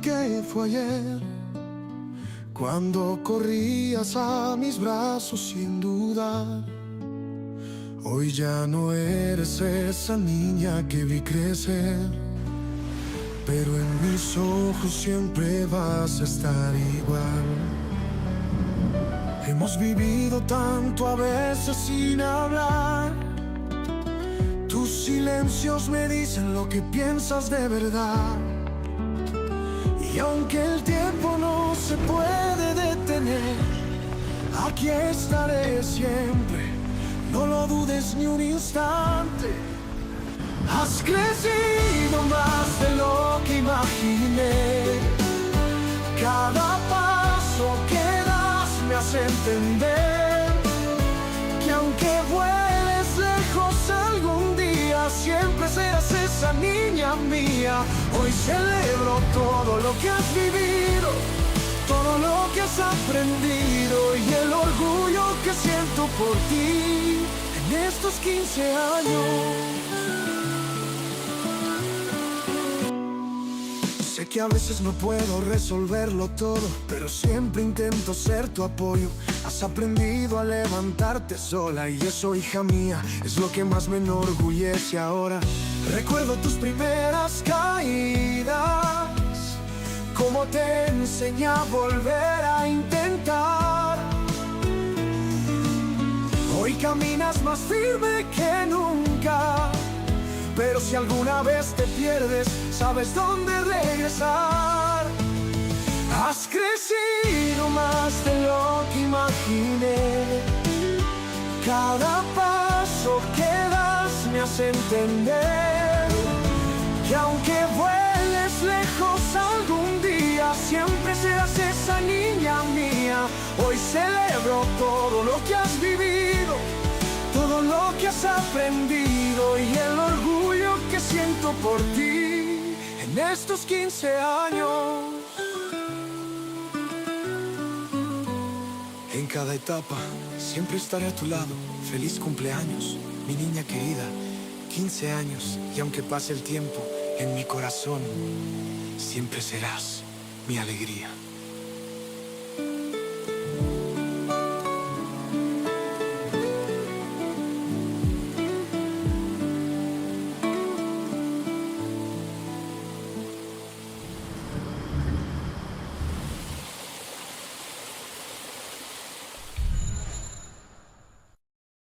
que fue ayer, cuando corrías a mis brazos sin dudar. Hoy ya no eres esa niña que vi crecer, pero en mis ojos siempre vas a estar igual. Hemos vivido tanto a veces sin hablar. Tus silencios me dicen lo que piensas de verdad. Y aunque el tiempo no se puede detener, aquí estaré siempre, no lo dudes ni un instante. Has crecido más de lo que imaginé. Cada paso que das me hace entender que aunque vueles lejos algún día, siempre serás esa niña mía. Hoy celebro todo lo que has vivido, todo lo que has aprendido y el orgullo que siento por ti en estos 15 años. Sé que a veces no puedo resolverlo todo, pero siempre intento ser tu apoyo. Has aprendido a levantarte sola y eso, hija mía, es lo que más me enorgullece ahora. Recuerdo tus primeras caídas, cómo te enseñé a volver a intentar. Hoy caminas más firme que nunca, pero si alguna vez te pierdes, sabes dónde regresar. Has crecido más de lo que imaginé. Cada paso que das me hace entender que aunque vueles lejos algún día, siempre serás esa niña mía. Hoy celebro todo lo que has vivido, todo lo que has aprendido y el orgullo que siento por ti en estos 15 años. En cada etapa siempre estaré a tu lado. Feliz cumpleaños, mi niña querida. 15 años, y aunque pase el tiempo, en mi corazón siempre serás mi alegría.